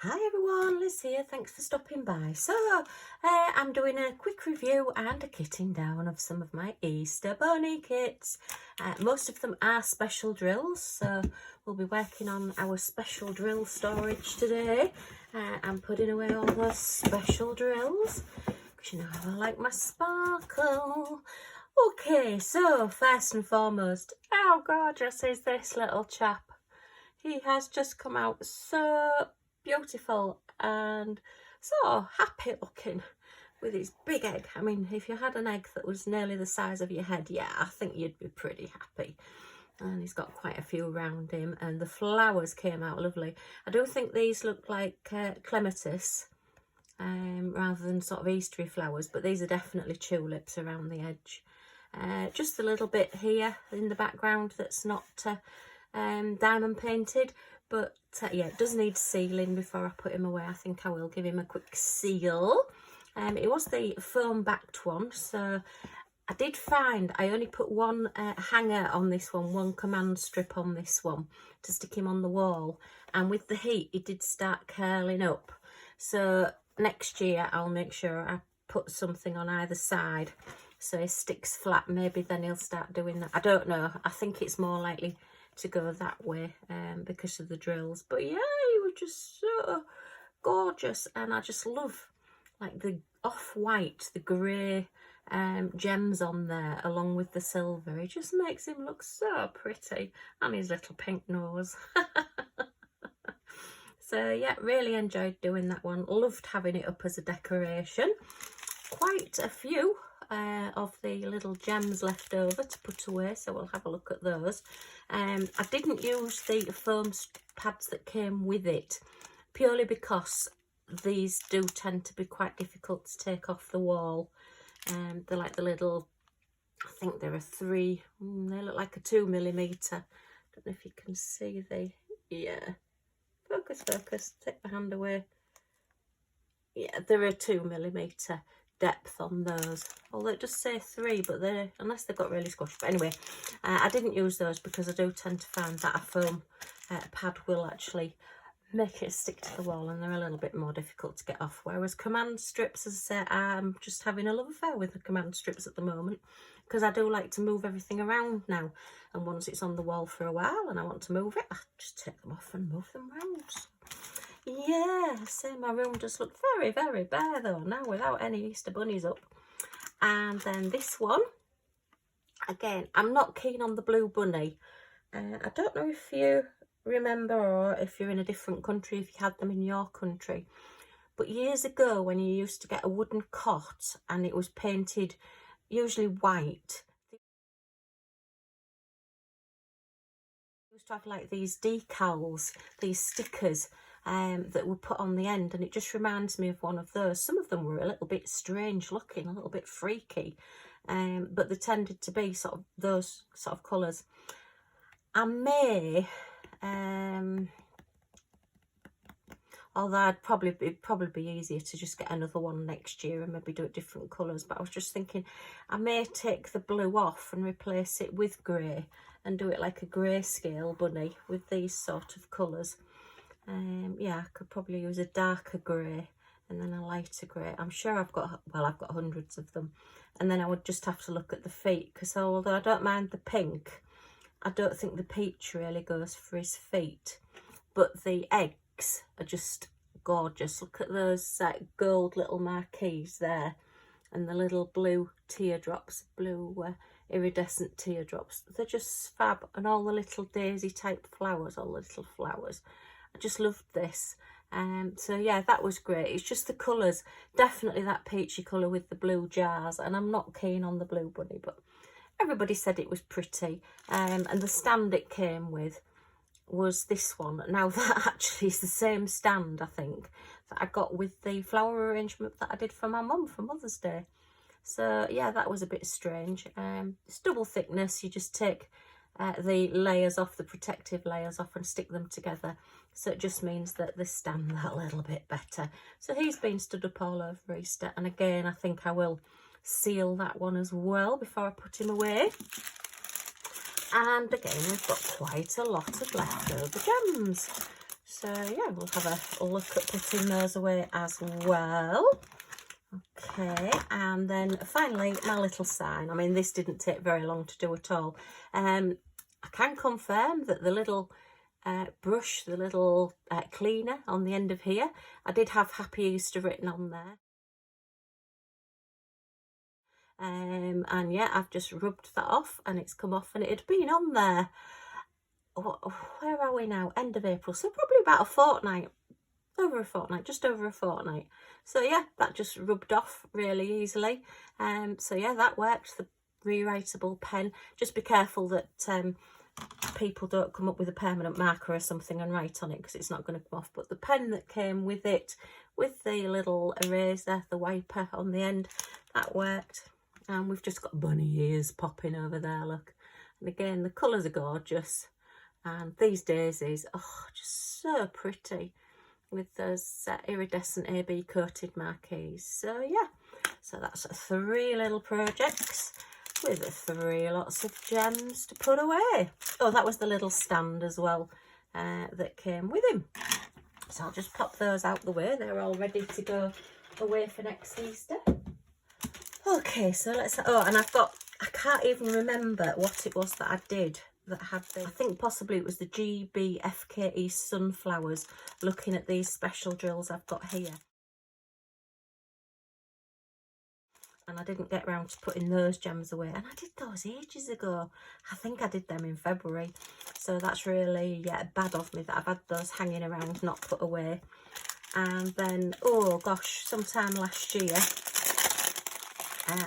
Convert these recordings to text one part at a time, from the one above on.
Hi everyone, Liz here, thanks for stopping by. So, I'm doing a quick review and a kitting down of some of my Easter bunny kits. Most of them are special drills, so we'll be working on our special drill storage today. I'm putting away all those special drills, because you know how I like my sparkle. Okay, so first and foremost, how gorgeous is this little chap? He has just come out so beautiful and so happy looking with his big egg. I mean, if you had an egg that was nearly the size of your head, yeah, I think you'd be pretty happy. And he's got quite a few around him, and the flowers came out lovely. I do think these look like clematis rather than sort of Eastery flowers, but these are definitely tulips around the edge. Just a little bit here in the background that's not diamond painted, but yeah, it does need sealing before I put him away. I think I will give him a quick seal. It was the foam backed one, so I did find I only put one hanger on this one command strip on this one to stick him on the wall, and with the heat it did start curling up. So next year I'll make sure I put something on either side so he sticks flat. Maybe then he'll start doing that. I don't know, I think it's more likely to go that way because of the drills. But yeah, he was just so gorgeous, and I just love like the off-white, the grey gems on there along with the silver. It just makes him look so pretty, and his little pink nose. So yeah, really enjoyed doing that one. Loved having it up as a decoration. Quite a few of the little gems left over to put away, so we'll have a look at those. I didn't use the foam pads that came with it purely because these do tend to be quite difficult to take off the wall. They're like the little, I think they're a 3, they look like a 2mm. Don't know if you can see the, yeah, focus, take the hand away. Yeah, they're a 2mm depth on those, although it does say 3, but they're, unless they've got really squashed. But anyway, I didn't use those because I do tend to find that a foam pad will actually make it stick to the wall, and they're a little bit more difficult to get off. Whereas command strips, as I say, I'm just having a love affair with the command strips at the moment, because I do like to move everything around now, and once it's on the wall for a while and I want to move it, I just take them off and move them around. Yeah, so my room does look very, very bare though now without any Easter bunnies up. And then this one, again, I'm not keen on the blue bunny. I don't know if you remember, or if you're in a different country, if you had them in your country, but years ago when you used to get a wooden cot and it was painted usually white, used to have like these decals, these stickers that were put on the end, and it just reminds me of one of those. Some of them were a little bit strange looking, a little bit freaky, but they tended to be sort of those sort of colours. I may, although it'd probably be easier to just get another one next year and maybe do it different colours, but I was just thinking I may take the blue off and replace it with grey and do it like a grayscale bunny with these sort of colours. Yeah, I could probably use a darker grey and then a lighter grey. I'm sure I've got hundreds of them. And then I would just have to look at the feet, because although I don't mind the pink, I don't think the peach really goes for his feet. But the eggs are just gorgeous. Look at those gold little marquees there, and the little blue teardrops, blue iridescent teardrops. They're just fab, and all the little daisy type flowers, all the little flowers. I just loved this. So yeah, that was great. It's just the colours, definitely that peachy colour with the blue jars, and I'm not keen on the blue bunny, but everybody said it was pretty. And the stand it came with was this one. Now that actually is the same stand, I think, that I got with the flower arrangement that I did for my mum for Mother's Day. So yeah, that was a bit strange. It's double thickness. You just take the layers off, the protective layers off, and stick them together. So it just means that they stand that little bit better. So he's been stood up all over Easter, and again I think I will seal that one as well before I put him away. And again, we've got quite a lot of leftover gems. So So yeah, we'll have a look at putting those away as well. Okay, and then finally my little sign. I mean, this didn't take very long to do at all. I can confirm that the little brush, the little cleaner on the end of here, I did have Happy Easter written on there. And yeah, I've just rubbed that off and it's come off, and it had been on there. Where are we now? End of April, so probably about a fortnight. Over a fortnight, just over a fortnight. So yeah, that just rubbed off really easily. So yeah, that worked. The rewritable pen. Just be careful that people don't come up with a permanent marker or something and write on it, because it's not going to come off. But the pen that came with it, with the little eraser, the wiper on the end, that worked. And we've just got bunny ears popping over there, look. And again, the colours are gorgeous. And these daisies, oh, just so pretty, with those iridescent AB coated marquees. So yeah, so that's 3 little projects with 3 lots of gems to put away. Oh, that was the little stand as well that came with him. So I'll just pop those out the way. They're all ready to go away for next Easter. Okay, so let's, oh, and I've got, I can't even remember what it was that I did that had the, I think possibly it was the GB FKE sunflowers, looking at these special drills I've got here. And I didn't get around to putting those gems away, and I did those ages ago. I think I did them in February, so that's really bad of me that I've had those hanging around not put away. And then, oh gosh, sometime last year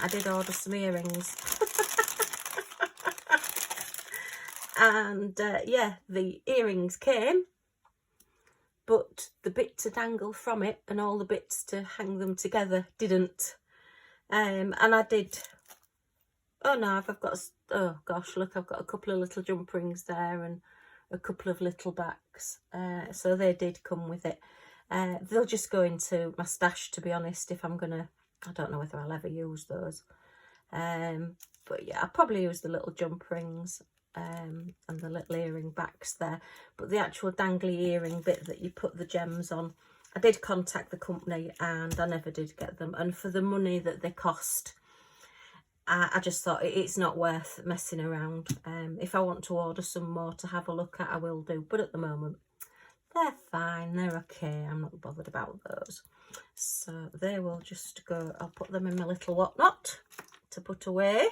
I did order some earrings. And yeah, the earrings came, but the bit to dangle from it and all the bits to hang them together didn't. And I did, oh no, I've got, oh gosh, look, I've got a couple of little jump rings there and a couple of little backs. So they did come with it. They'll just go into my stash, to be honest, if I'm gonna, I don't know whether I'll ever use those. But yeah, I'll probably use the little jump rings. And the little earring backs there, but the actual dangly earring bit that you put the gems on, I did contact the company and I never did get them, and for the money that they cost, I just thought it's not worth messing around. If I want to order some more to have a look at, I will do, but at the moment they're fine, they're okay, I'm not bothered about those. So they will just go, I'll put them in my little whatnot to put away.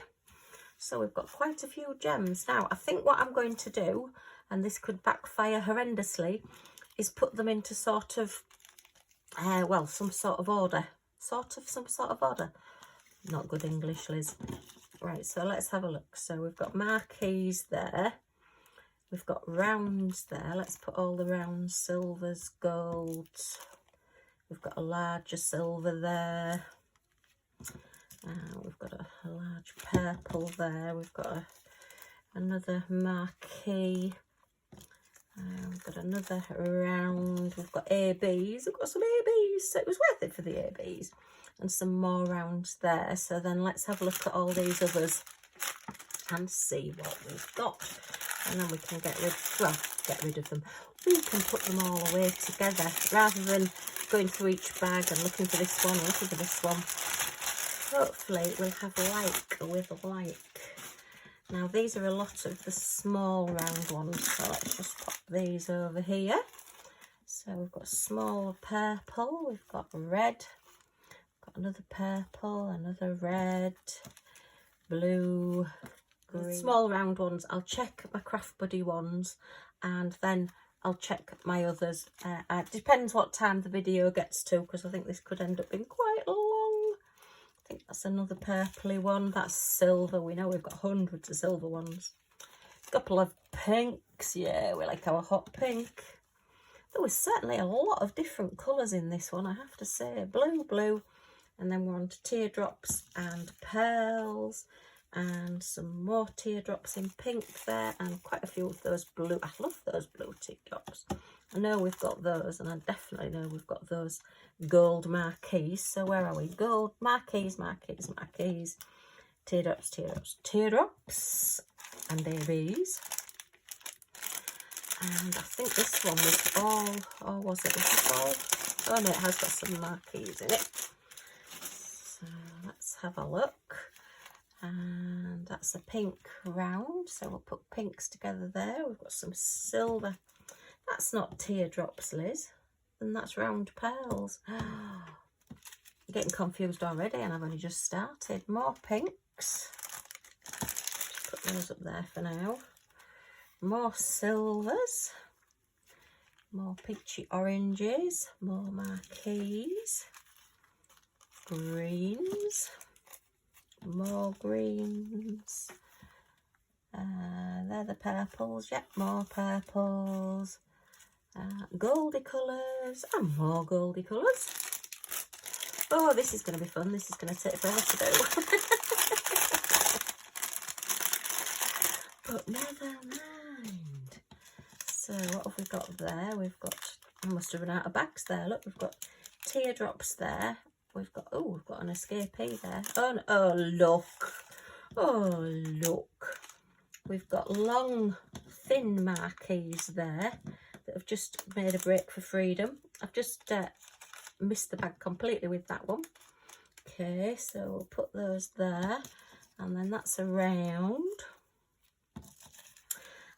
So we've got quite a few gems. Now, I think what I'm going to do, and this could backfire horrendously, is put them into sort of, well, some sort of order. Some sort of order. Not good English, Liz. Right, so let's have a look. So we've got marquees there. We've got rounds there. Let's put all the rounds, silvers, golds. We've got a larger silver there. We've got a large purple there. We've got another marquee. We've got another round. We've got ABs. We've got some ABs. So it was worth it for the ABs. And some more rounds there. So then let's have a look at all these others and see what we've got. And then we can get rid of them. We can put them all away together rather than going through each bag and looking for this one or looking for this one. Hopefully we'll have like with like. Now these are a lot of the small round ones, so let's just pop these over here. So we've got small purple, we've got red, got another purple, another red, blue, green. Small round ones, I'll check my Craft Buddy ones and then I'll check my others. It depends what time the video gets to, because I think this could end up being quite long. I think that's another purpley one. That's silver. We know we've got hundreds of silver ones. A couple of pinks. Yeah, we like our hot pink. There was certainly a lot of different colours in this one, I have to say. Blue. And then we're on to teardrops and pearls. And some more teardrops in pink there. And quite a few of those blue. I love those blue teardrops. I know we've got those, and I definitely know we've got those gold marquees. So where are we? Gold marquees, teardrops, and ABs. And I think this one was all, or was it? Was this all? Oh no, it has got some marquees in it. So let's have a look. And that's a pink round, so we'll put pinks together there. We've got some silver. That's not teardrops, Liz. And that's round pearls. I'm getting confused already, and I've only just started. More pinks. Just put those up there for now. More silvers. More peachy oranges. More marquees. Greens. More greens. They're the purples. Yep, more purples. Goldy colours and more goldy colours. Oh, this is going to be fun. This is going to take forever to do. But never mind. So what have we got there? We've got, I must have run out of bags there. Look, we've got teardrops there. We've got, oh, we've got an escapee there. Oh, no, oh, look. Oh, look. We've got long, thin marquees there that have just made a break for freedom. I've just missed the bag completely with that one. Okay, so we'll put those there. And then that's a round.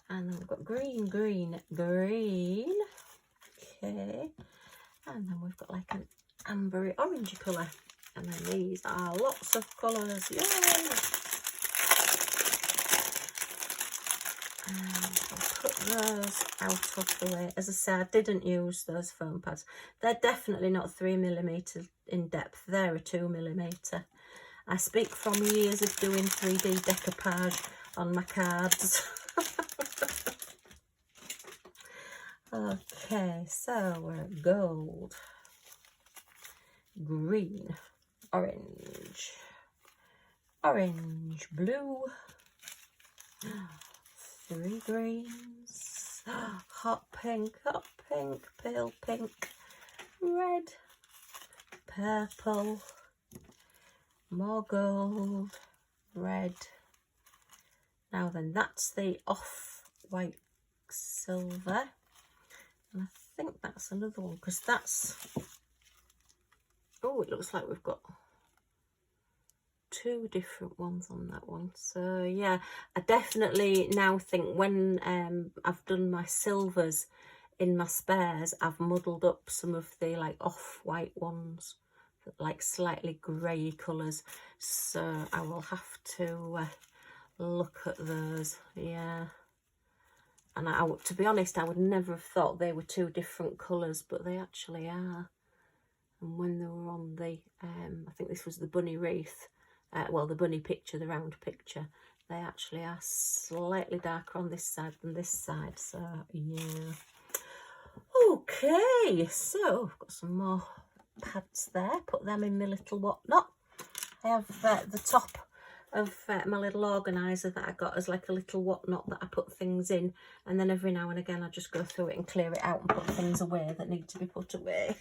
And then we've got green, green, green. Okay. And then we've got like an ambery orangey colour. And then these are lots of colours. Yay! And I'll put those out of the way. As I say, I didn't use those foam pads. They're definitely not 3mm in depth. They're a 2mm. I speak from years of doing 3D decoupage on my cards. Okay, so we're at gold, green, orange, orange, blue, 3 greens, hot pink, pale pink, red, purple, more gold, red. Now then, that's the off-white silver. And I think that's another one, because that's, oh, it looks like we've got 2 different ones on that one. So yeah, I definitely now think when I've done my silvers in my spares, I've muddled up some of the like off-white ones, like slightly grey colours. So I will have to look at those. Yeah. And to be honest, I would never have thought they were 2 different colours, but they actually are. And when they were on the, I think this was the bunny wreath, well, the bunny picture, the round picture, they actually are slightly darker on this side than this side. So, yeah. Okay, so I've got some more pads there. Put them in my little whatnot. I have the top of my little organiser that I got as like a little whatnot that I put things in, and then every now and again I just go through it and clear it out and put things away that need to be put away.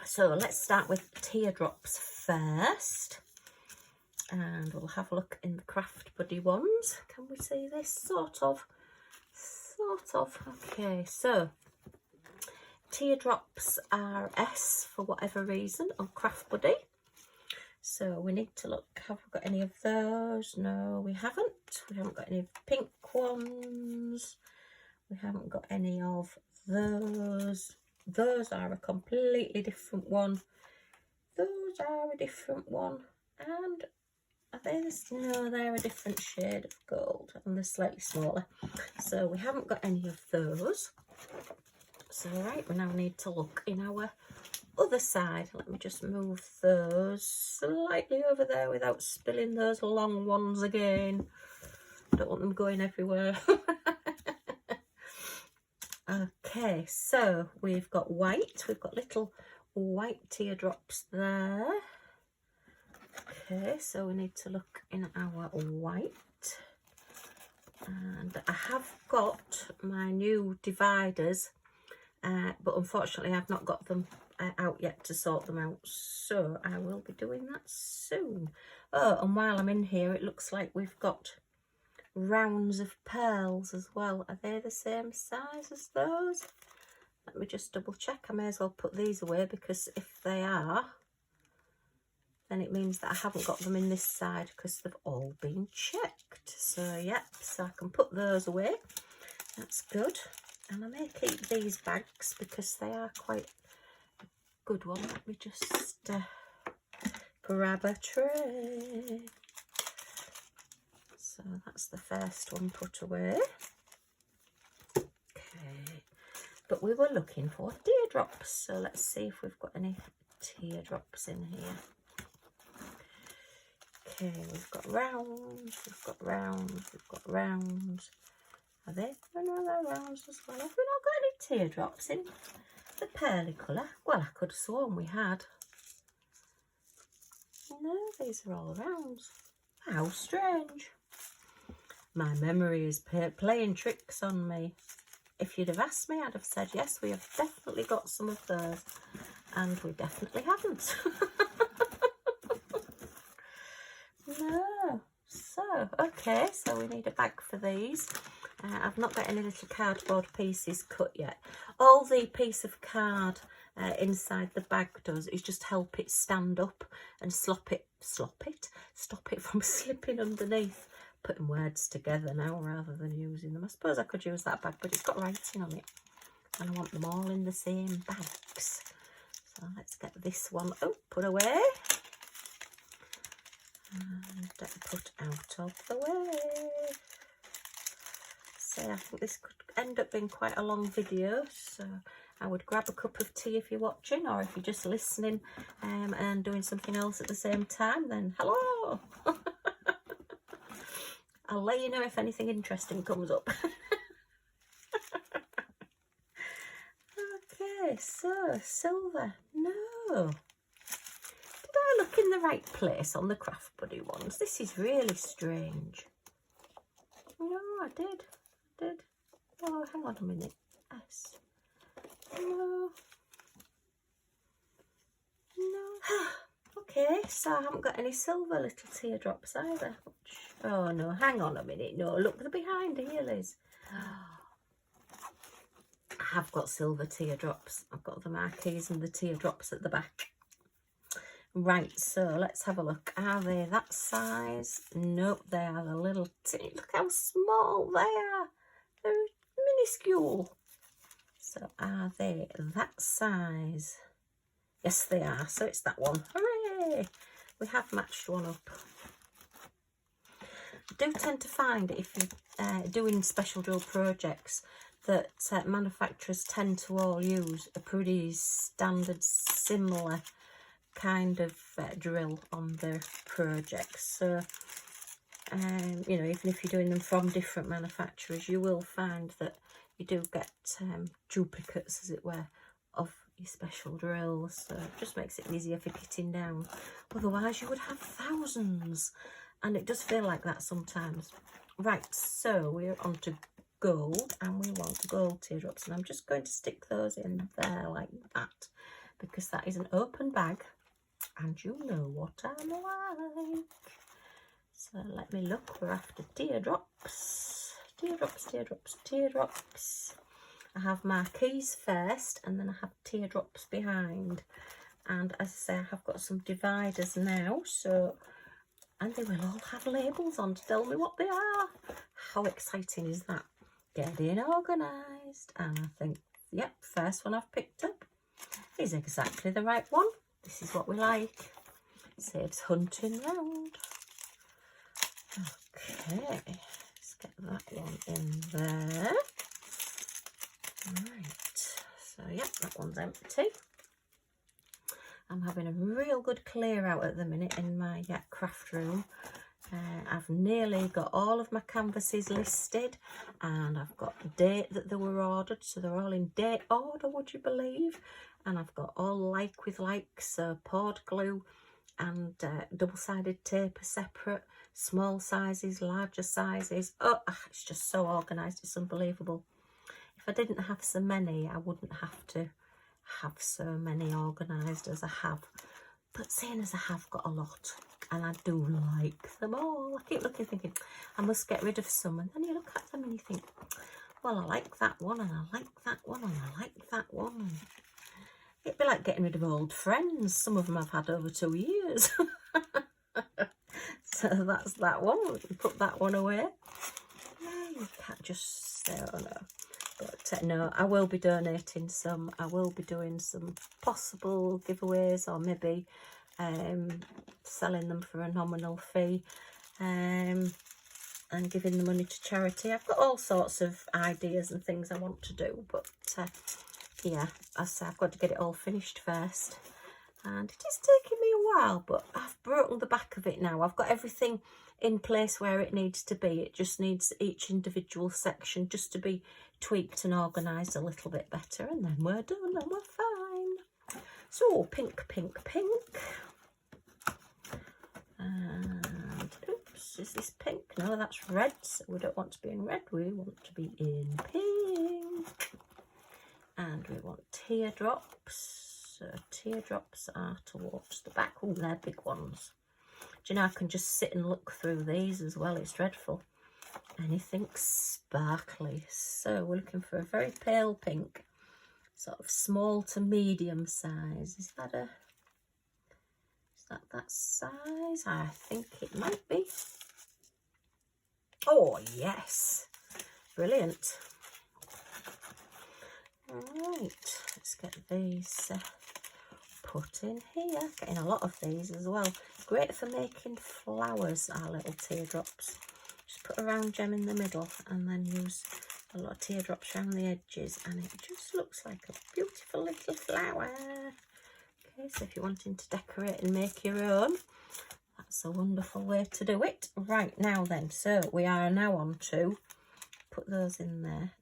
So let's start with teardrops first, and we'll have a look in the Craft Buddy ones. Can we see this? Sort of. Okay, so teardrops are S for whatever reason on Craft Buddy. So we need to look, have we got any of those? No, we haven't. We haven't got any of pink ones. We haven't got any of those. Those are a completely different one. Those are a different one. And are they this? No, they're a different shade of gold and they're slightly smaller. So we haven't got any of those. So right, we now need to look in our other side. Let me just move those slightly over there without spilling those long ones again. Don't want them going everywhere. Okay, so we've got white. We've got little white teardrops there. Okay, so we need to look in our white. And I have got my new dividers, but unfortunately I've not got them out yet to sort them out, so I will be doing that soon. Oh, and while I'm in here, it looks like we've got rounds of pearls as well. Are they the same size as those? Let me just double check. I may as well put these away, because if they are, then it means that I haven't got them in this side, because they've all been checked. So yep, so I can put those away. That's good. And I may keep these bags because they are quite a good one. Let me just grab a tray. So that's the first one put away. Okay, but we were looking for teardrops, so let's see if we've got any teardrops in here. Okay, we've got rounds, we've got rounds, we've got rounds. Are they? No, they're rounds as well. Have we not got any teardrops in the pearly colour? Well, I could have sworn we had. No, these are all rounds. How strange. My memory is playing tricks on me. If you'd have asked me, I'd have said, yes, we have definitely got some of those. And we definitely haven't. No. So, okay, so we need a bag for these. I've not got any little cardboard pieces cut yet. All the piece of card inside the bag does is just help it stand up and stop it from slipping underneath. Putting words together now rather than using them. I suppose I could use that bag, but it's got writing on it, and I want them all in the same bags. So let's get this one put away and put out of the way. So I think this could end up being quite a long video, so I would grab a cup of tea if you're watching, or if you're just listening and doing something else at the same time, then hello. I'll let you know if anything interesting comes up. Okay, so silver. No. Did I look in the right place on the Craft Buddy ones? This is really strange. No, I did. Oh, hang on a minute. S. No. Okay, so I haven't got any silver little teardrops either. Oh no, hang on a minute. No, look, they're behind here, Liz. I have got silver teardrops. I've got the marquees and the teardrops at the back. Right, so let's have a look. Are they that size? Nope, they are the little look how small they are. They're minuscule. So are they that size? Yes, they are. So it's that one. Hooray! We have matched one up. I do tend to find if you're doing special drill projects that manufacturers tend to all use a pretty standard, similar kind of drill on their projects. So, you know, even if you're doing them from different manufacturers, you will find that you do get duplicates, as it were, of your special drills. So it just makes it easier for kitting down. Otherwise, you would have thousands. And it does feel like that sometimes. Right, so we're on to gold, and we want gold teardrops. And I'm just going to stick those in there like that, because that is an open bag, and you know what I'm like. So let me look. We're after teardrops. Teardrops, teardrops, teardrops. I have marquees first, and then I have teardrops behind. And as I say, I have got some dividers now, so... and they will all have labels on to tell me what they are. How exciting is that? Getting organised. And I think, yep, first one I've picked up is exactly the right one. This is what we like. Saves hunting round. Okay, let's get that one in there. Right, so yep, that one's empty. I'm having a real good clear out at the minute in my craft room. I've nearly got all of my canvases listed, and I've got the date that they were ordered, so they're all in date order, would you believe? And I've got all like with like, so poured glue and double-sided tape are separate, small sizes, larger sizes. Oh, it's just so organised, it's unbelievable. If I didn't have so many, I wouldn't have to have so many organised as I have. But seeing as I have got a lot, and I do like them all, I keep looking thinking, I must get rid of some. And then you look at them and you think, well, I like that one, and I like that one, and I like that one. And it'd be like getting rid of old friends. Some of them I've had over 2 years. So that's that one. We can put that one away. No, you can't just say, oh no. But no, I will be donating some. I will be doing some possible giveaways, or maybe selling them for a nominal fee, and giving the money to charity. I've got all sorts of ideas and things I want to do, but yeah, as I say, I've got to get it all finished first. And it is taking me a while, but I've broken the back of it now. I've got everything in place where it needs to be. It just needs each individual section just to be tweaked and organised a little bit better, and then we're done and we're fine. So pink, pink, pink. And oops, is this pink? No, that's red. So we don't want to be in red, we want to be in pink. And we want teardrops. So teardrops are towards the back. Oh, they're big ones. Do you know, I can just sit and look through these as well. It's dreadful. Anything sparkly. So we're looking for a very pale pink, sort of small to medium size. Is that that size? I think it might be. Oh yes, brilliant. All right, let's get these put in here. Getting a lot of these as well. Great for making flowers, our little teardrops. Just put a round gem in the middle and then use a lot of teardrops around the edges, and it just looks like a beautiful little flower. Okay, so if you're wanting to decorate and make your own, that's a wonderful way to do it. Right, now then, so we are now on to put those in there.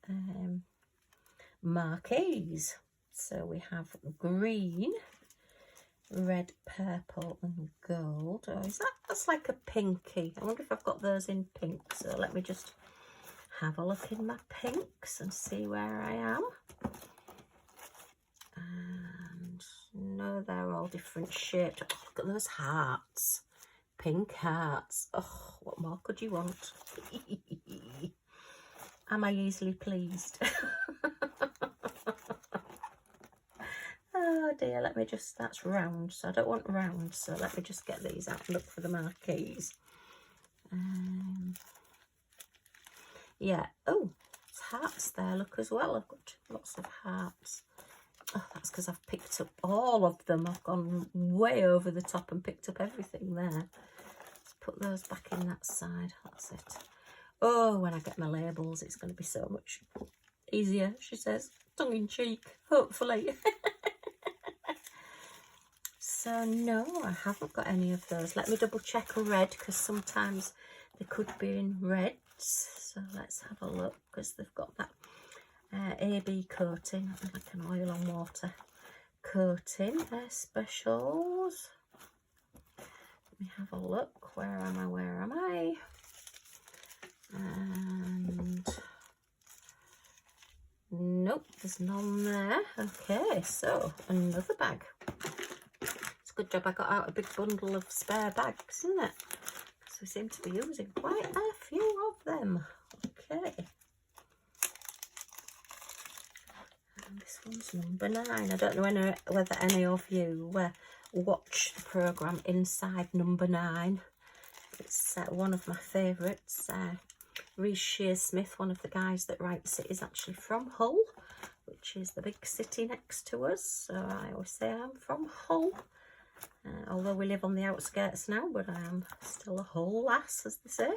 Marquees. So we have green, red, purple and gold. Oh, is that's like a pinky. I wonder if I've got those in pink. So let me just have a look in my pinks and see where I am. And no, they're all different shapes. Oh, look at those hearts. Pink hearts. Oh, what more could you want? Am I easily pleased? Oh dear, let me just, that's round, so I don't want round, so let me just get these out and look for the marquees. Yeah, oh, there's hearts there, look as well. I've got lots of hearts. Oh, that's because I've picked up all of them. I've gone way over the top and picked up everything there. Let's put those back in that side, that's it. Oh, when I get my labels, it's going to be so much easier, she says, tongue in cheek, hopefully. So no, I haven't got any of those. Let me double check a red, because sometimes they could be in reds. So let's have a look, because they've got that AB coating, like an oil and water coating. They're specials. Let me have a look. Where am I? Where am I? And nope, there's none there. Okay, so another bag. Good job I got out a big bundle of spare bags, isn't it? Because we seem to be using quite a few of them. Okay. And this one's number 9. I don't know whether any of you watch the programme Inside Number 9. It's one of my favourites. Rhys Shearsmith, one of the guys that writes it, is actually from Hull, which is the big city next to us. So I always say I'm from Hull. Although we live on the outskirts now, but I am still a Hull lass, as they say.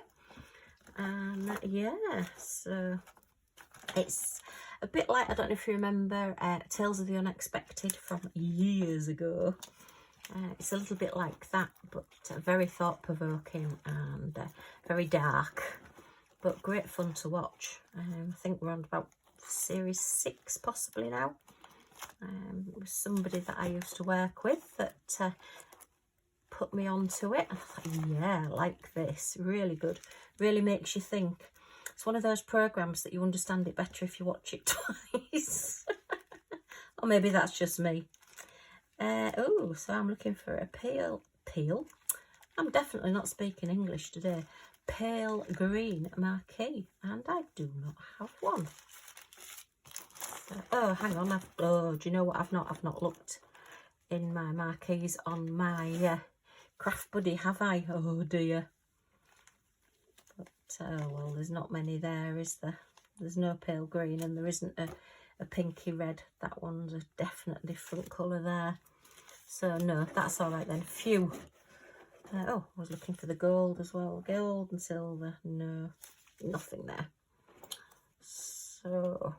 And yeah, so it's a bit like, I don't know if you remember Tales of the Unexpected from years ago. It's a little bit like that, but very thought-provoking and very dark, but great fun to watch. I think we're on about series 6 possibly now. It was somebody that I used to work with that put me onto it. I thought, yeah, I like this. Really good. Really makes you think. It's one of those programmes that you understand it better if you watch it twice. Or maybe that's just me. Oh, so I'm looking for a pale. I'm definitely not speaking English today. Pale green marquee, and I do not have one. So, oh, hang on. Do you know what? I've not looked in my marquees on my Craft Buddy, have I? Oh dear. But well, there's not many there, is there? There's no pale green, and there isn't a pinky red. That one's a definite different colour there. So no, that's all right then. Phew. Oh, I was looking for the gold as well. Gold and silver. No, nothing there. So,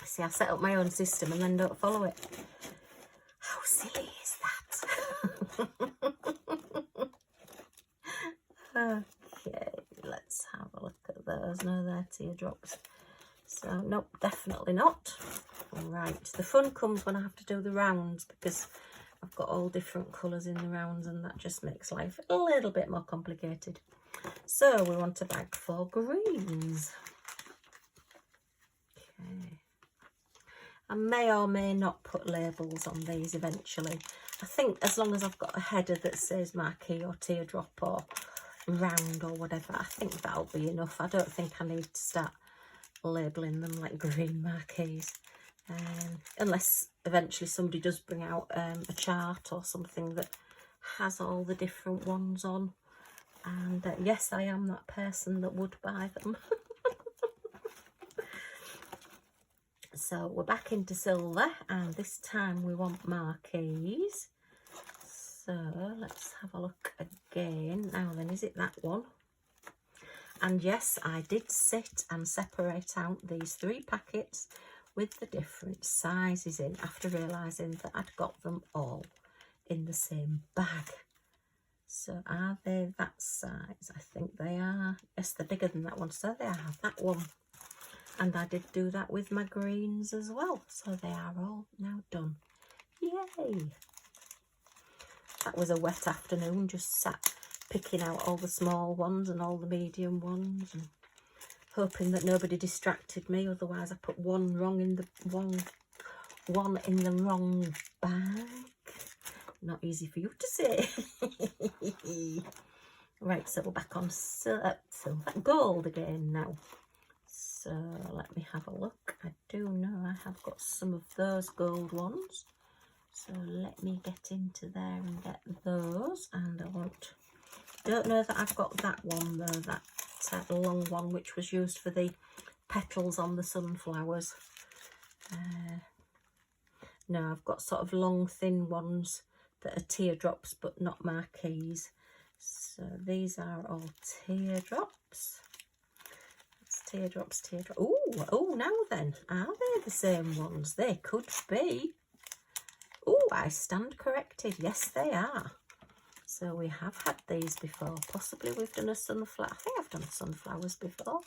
see, I set up my own system and then don't follow it. How silly is that? Okay, let's have a look at those. No, they're teardrops. So, nope, definitely not. Right, the fun comes when I have to do the rounds, because I've got all different colours in the rounds, and that just makes life a little bit more complicated. So we want a bag for greens. Okay. I may or may not put labels on these eventually. I think as long as I've got a header that says marquee or teardrop or round or whatever, I think that'll be enough. I don't think I need to start labelling them like green marquees. Unless eventually somebody does bring out a chart or something that has all the different ones on, and yes, I am that person that would buy them. So we're back into silver, and this time we want marquees. So let's have a look again. Now then, is it that one? And yes, I did sit and separate out these 3 packets with the different sizes in, after realising that I'd got them all in the same bag. So are they that size? I think they are. Yes, they're bigger than that one, so they are that one. And I did do that with my greens as well, so they are all now done. Yay! That was a wet afternoon, just sat picking out all the small ones and all the medium ones, and hoping that nobody distracted me. Otherwise, I put one in the wrong bag. Not easy for you to say. Right, so we're back on silver, gold again now. So let me have a look. I do know I have got some of those gold ones. So let me get into there and get those. And don't know that I've got that one though, that long one which was used for the petals on the sunflowers. No, I've got sort of long thin ones that are teardrops but not marquees. So these are all teardrops. It's teardrops. Oh, now then, are they the same ones? They could be. Oh, I stand corrected. Yes, they are. So we have had these before. Possibly we've done a sunflower. I think I've done sunflowers before.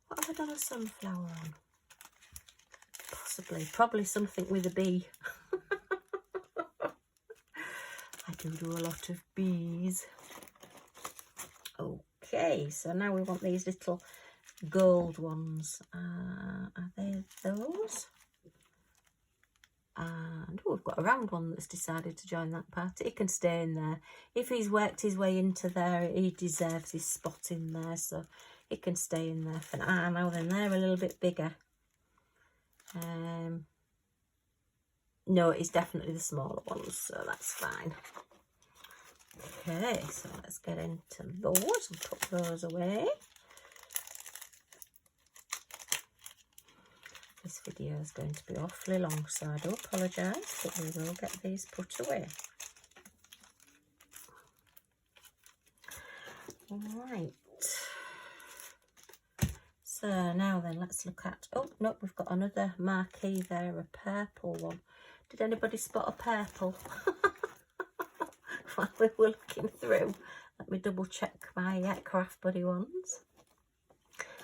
What have I done a sunflower on? Possibly. Probably something with a bee. I do a lot of bees. Okay, so now we want these little gold ones. Are they those? And we've got a round one that's decided to join that party. He can stay in there. If he's worked his way into there, he deserves his spot in there, so he can stay in there for now. Now then, they're a little bit bigger. No, it's definitely the smaller ones, so that's fine. Okay, so let's get into those and put those away. This video is going to be awfully long, so I do apologise, but we will get these put away. Right. So now then, let's look at, oh no, we've got another marquee there, a purple one. Did anybody spot a purple? While we were looking through, let me double check my Craft Buddy ones.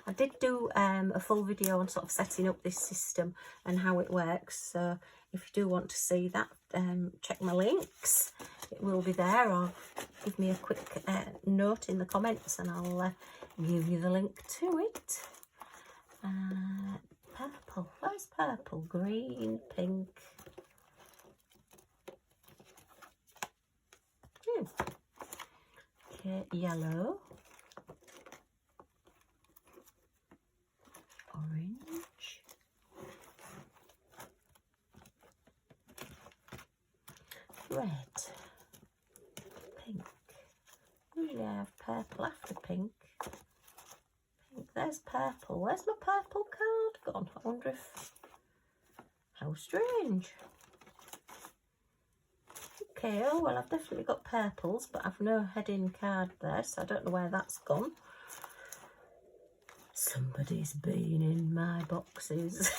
I did do a full video on sort of setting up this system and how it works, so if you do want to see that, check my links. It will be there, or give me a quick note in the comments and I'll give you the link to it. Purple, where's purple? Green, pink. Okay, yellow, orange, red, pink. Usually I have purple after pink. Pink, there's purple. Where's my purple card gone? I wonder if... How strange. Okay, oh well, I've definitely got purples, but I've no heading card there, so I don't know where that's gone. Somebody's been in my boxes.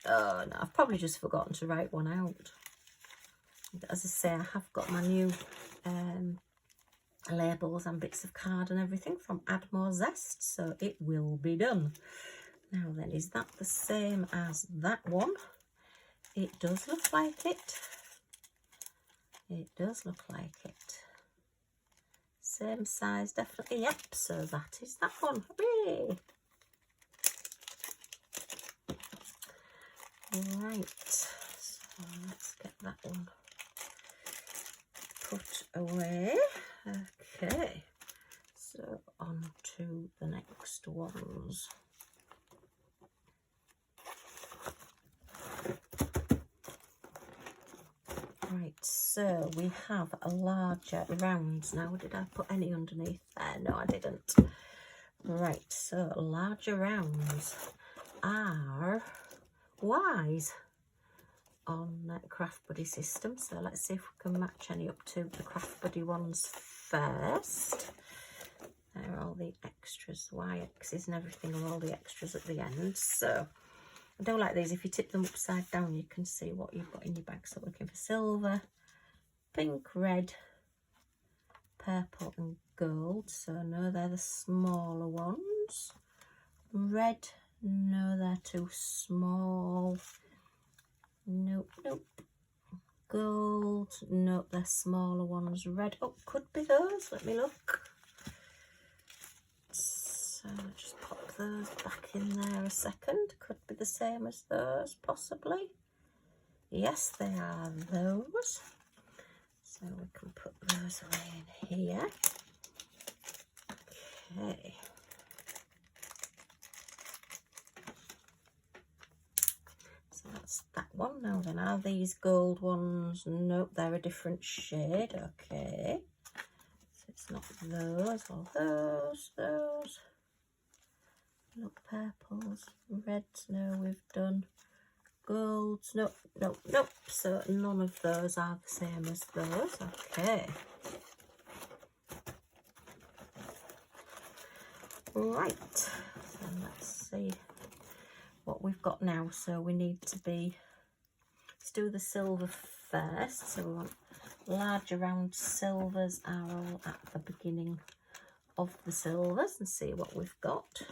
Oh no, I've probably just forgotten to write one out. As I say, I have got my new labels and bits of card and everything from Add More Zest, so it will be done. Now then, is that the same as that one? It does look like it. It does look like it. Same size, definitely. Yep, so that is that one. Hooray! Right, so let's get that one put away. Okay, so on to the next ones. Right, so we have a larger rounds now. Did I put any underneath there? No, I didn't. Right, so larger rounds are wise on Craft Buddy system. So let's see if we can match any up to the Craft Buddy ones first. There are all the extras, Y-axes and everything are all the extras at the end. So I do like these. If you tip them upside down, you can see what you've got in your bag. So looking for silver, pink, red, purple and gold. So no, they're the smaller ones. Red, no, they're too small. Nope, nope. Gold, nope, they're smaller ones. Red, oh, could be those. Let me look. So just pop those back in there a second. Could be the same as those, possibly. Yes, they are those. So we can put those away in here. Okay. So that's that one. Now then, are these gold ones? Nope, they're a different shade. Okay. So it's not those or those. Look, purples, reds, no, we've done. Golds, nope, nope, nope. So none of those are the same as those. Okay. Right, so let's see what we've got now. So we need to be, let's do the silver first. So we want larger round silvers are all at the beginning of the silvers and see what we've got.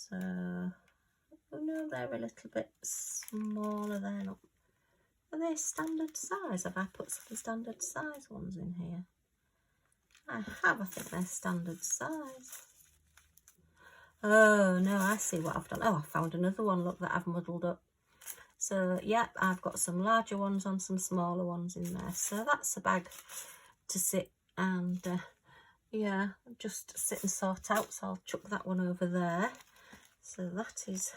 So, oh no, they're a little bit smaller. They're not. Are they standard size? Have I put some standard size ones in here? I have. I think they're standard size. Oh no, I see what I've done. Oh, I found another one. Look, that I've muddled up. So, yep, I've got some larger ones on some smaller ones in there. So that's a bag to sit and, yeah, just sit and sort out. So I'll chuck that one over there. So that is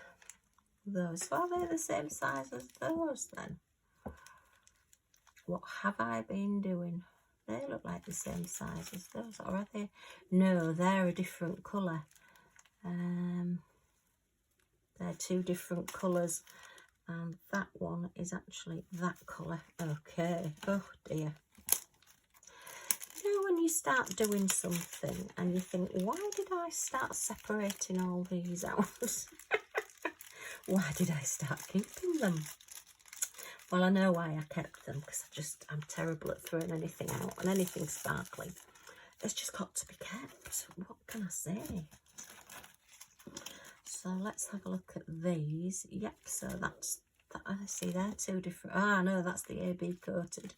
those. So are they the same size as those then? What have I been doing? They look like the same size as those, or are they? No, they're a different colour. They're two different colours, and that one is actually that colour. Okay. Oh dear. You know when you start doing something and you think, why did I start separating all these out? Why did I start keeping them? Well, I know why I kept them, because I'm terrible at throwing anything out, and anything sparkling. It's just got to be kept. What can I say? So let's have a look at these. Yep, so that's, I see they're two different. Ah, no, that's the AB coated,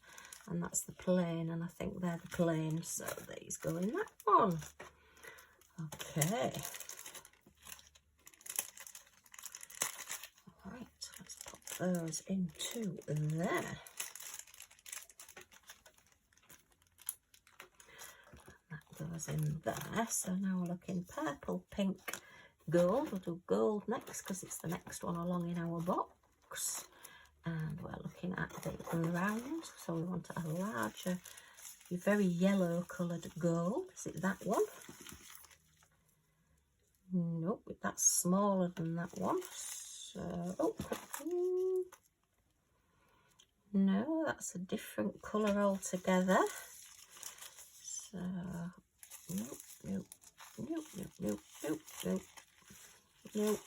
and that's the plain, and I think they're the plain. So these go in that one. Okay. All right, let's pop those into there. those in there. So now we're looking purple, pink, gold. We'll do gold next because it's the next one along in our box. And we're looking at the round, so we want a larger, very yellow coloured gold. Is it that one? Nope, that's smaller than that one. So, oh, no, that's a different colour altogether. So, nope, nope, nope, nope, nope, nope, nope,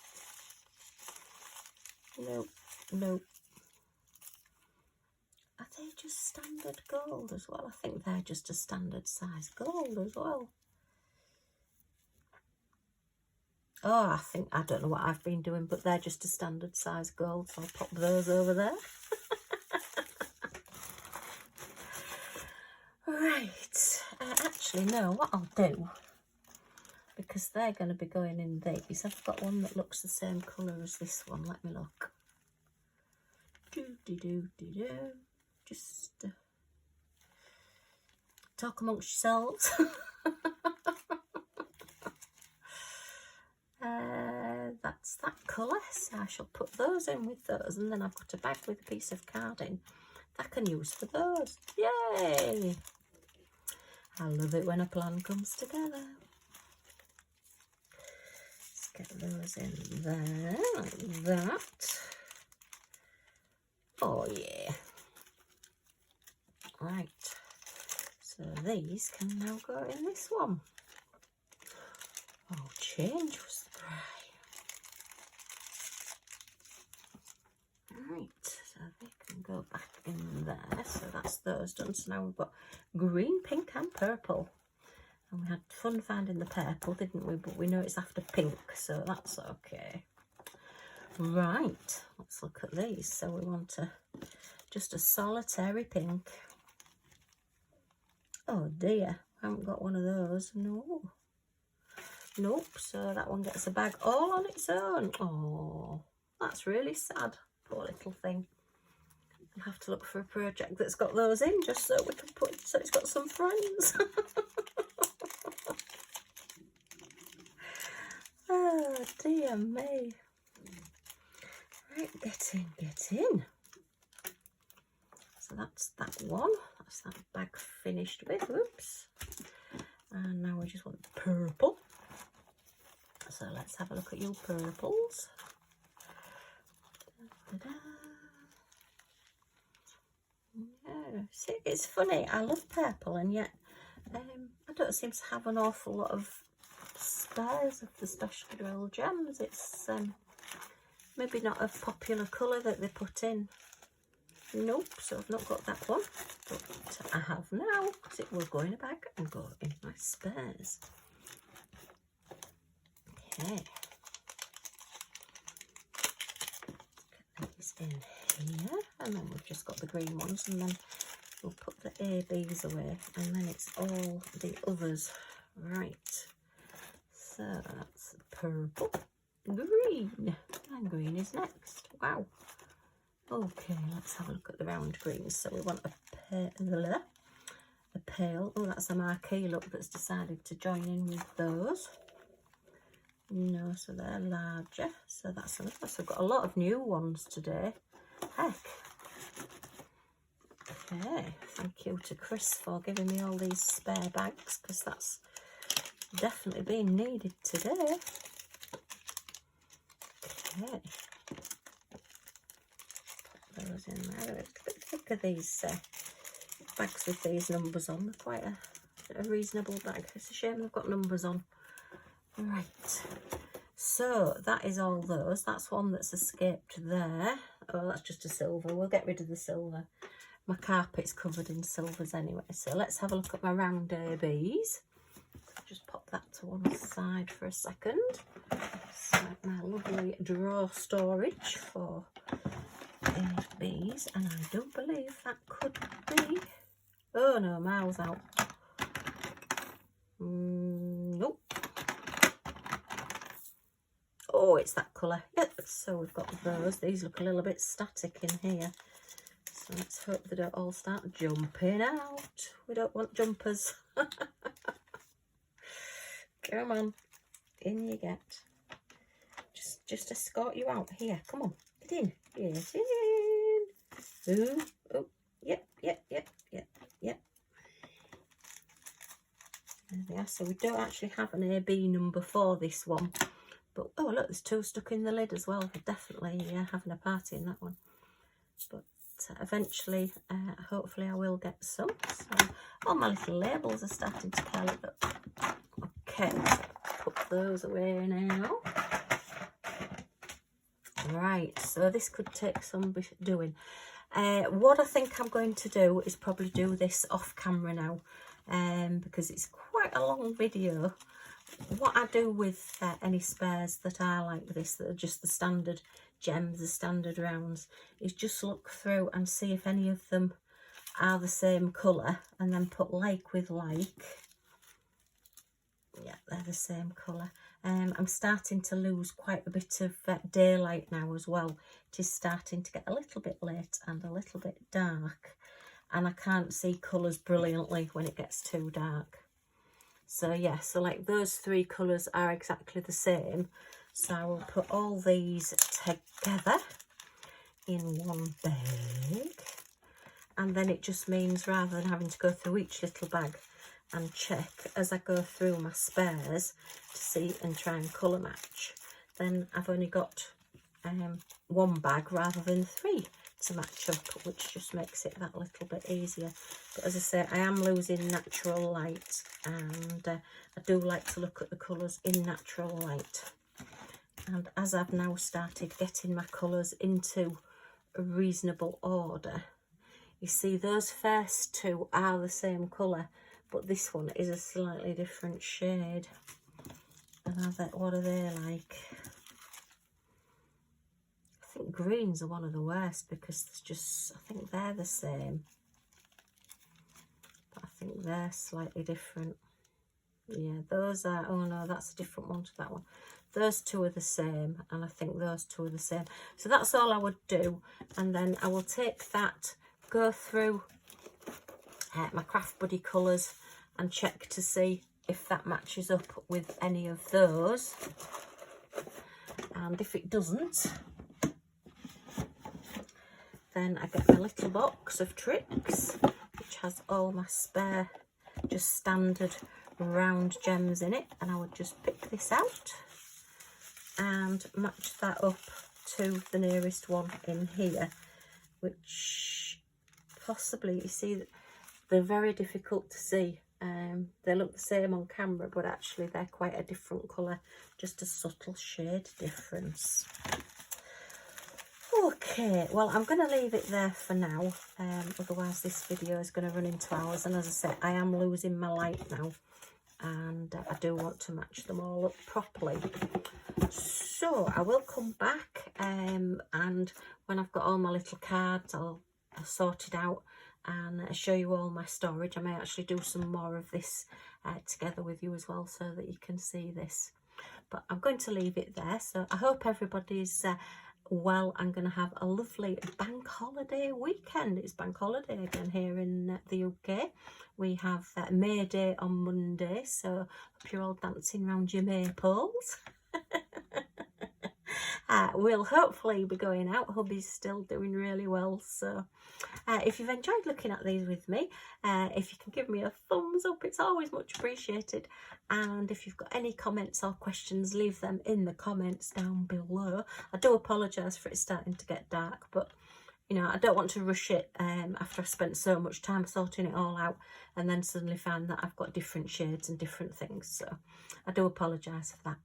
nope, nope. Are they just standard gold as well? I think they're just a standard size gold as well. Oh, I don't know what I've been doing, but they're just a standard size gold, so I'll pop those over there. Right, actually, no, what I'll do, because they're going to be going in these, I've got one that looks the same colour as this one. Let me look. Just talk amongst yourselves. That's that colour, so I shall put those in with those, and then I've got a bag with a piece of carding that I can use for those. Yay! I love it when a plan comes together. Let's get those in there, like that. Oh yeah. Right, so these can now go in this one. Oh, change was the cry. Right, so they can go back in there. So that's those done. So now we've got green, pink and purple. And we had fun finding the purple, didn't we? But we know it's after pink, so that's okay. Right, let's look at these. So we want just a solitary pink. Oh dear, I haven't got one of those. No. Nope, so that one gets a bag all on its own. Oh, that's really sad. Poor little thing. I'll have to look for a project that's got those in, just so we can put, so it's got some friends. Oh dear me. Right, get in, get in. So that's that one. That's that bag finished with. Whoops. And now we just want purple. So let's have a look at your purples. Yeah, see, it's funny, I love purple, and yet I don't seem to have an awful lot of spares of the Special Drill gems. It's maybe not a popular colour that they put in. Nope, so I've not got that one, but I have now, because it will go in a bag and go in my spares. Okay, get these in here, and then we've just got the green ones, and then we'll put the ABs away, and then it's all the others. Right, so that's purple, green, and green is next. Wow. Okay, let's have a look at the round greens. So we want a pale. Oh, that's a marquee look that's decided to join in with those. No, so they're larger. So that's another. So I've got a lot of new ones today. Heck. Okay, thank you to Chris for giving me all these spare bags, because that's definitely been needed today. Okay. Those in there. They're a bit thicker, these bags with these numbers on. They're quite a reasonable bag. It's a shame they've got numbers on. Right, so that is all those. That's one that's escaped there. Oh, that's just a silver. We'll get rid of the silver. My carpet's covered in silvers anyway. So let's have a look at my round ABs. Just pop that to one side for a second. So my lovely drawer storage for ABs, and I do believe that could be, oh no, miles out. Nope. Oh, it's that colour. Yep, so we've got those. These look a little bit static in here. So let's hope they don't all start jumping out. We don't want jumpers. Come on. In you get. Just escort you out. Here, come on. Get in. Get in. Ooh. Oh. Yep. There we are. So we don't actually have an AB number for this one. But, oh, look, there's 2 stuck in the lid as well. We're definitely having a party in that one. But eventually, hopefully I will get some. So all my little labels are starting to curl up. Okay, put those away now. Right, so this could take some doing. What I think I'm going to do is probably do this off camera now, because it's quite a long video. What I do with any spares that are like this, that are just the standard gems, the standard rounds, is just look through and see if any of them are the same colour, and then put like with like. Yeah, they're the same colour. I'm starting to lose quite a bit of daylight now as well. It is starting to get a little bit late and a little bit dark, and I can't see colours brilliantly when it gets too dark. So yeah, so like those 3 colours are exactly the same. So I will put all these together in one bag. And then it just means, rather than having to go through each little bag and check as I go through my spares to see and try and colour match, then I've only got 1 bag rather than 3 to match up, which just makes it that little bit easier. But as I say, I am losing natural light, and I do like to look at the colours in natural light. And as I've now started getting my colours into a reasonable order, you see those first 2 are the same colour, but this one is a slightly different shade. And what are they like? I think greens are one of the worst, because there's just, I think they're the same, but I think they're slightly different. Yeah, those are, oh no, that's a different one to that one. Those 2 are the same, and I think those 2 are the same. So that's all I would do, and then I will take that, go through my Craft Buddy colours and check to see if that matches up with any of those. And if it doesn't, then I get my little box of tricks, which has all my spare, just standard round gems in it, and I would just pick this out and match that up to the nearest one in here, which possibly, you see, they're very difficult to see. They look the same on camera, but actually they're quite a different colour, just a subtle shade difference. Okay, well, I'm going to leave it there for now, otherwise this video is going to run into hours, and as I say, I am losing my light now, and I do want to match them all up properly. So I will come back, and when I've got all my little cards I'll sort it out and show you all my storage. I may actually do some more of this together with you as well, so that you can see this. But I'm going to leave it there. So I hope everybody's well. I'm going to have a lovely bank holiday weekend. It's bank holiday again here in the UK. We have May Day on Monday, so hope you're all dancing around your maypoles. We'll hopefully be going out. Hubby's still doing really well, so if you've enjoyed looking at these with me, if you can give me a thumbs up, it's always much appreciated. And if you've got any comments or questions, leave them in the comments down below. I do apologise for it starting to get dark, but you know, I don't want to rush it after I've spent so much time sorting it all out and then suddenly find that I've got different shades and different things. So I do apologise for that.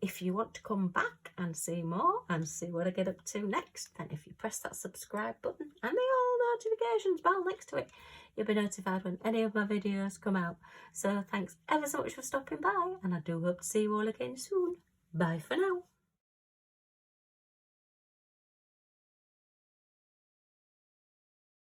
If you want to come back and see more and see what I get up to next, then if you press that subscribe button and the all notifications bell next to it, you'll be notified when any of my videos come out. So thanks ever so much for stopping by, and I do hope to see you all again soon. Bye for now.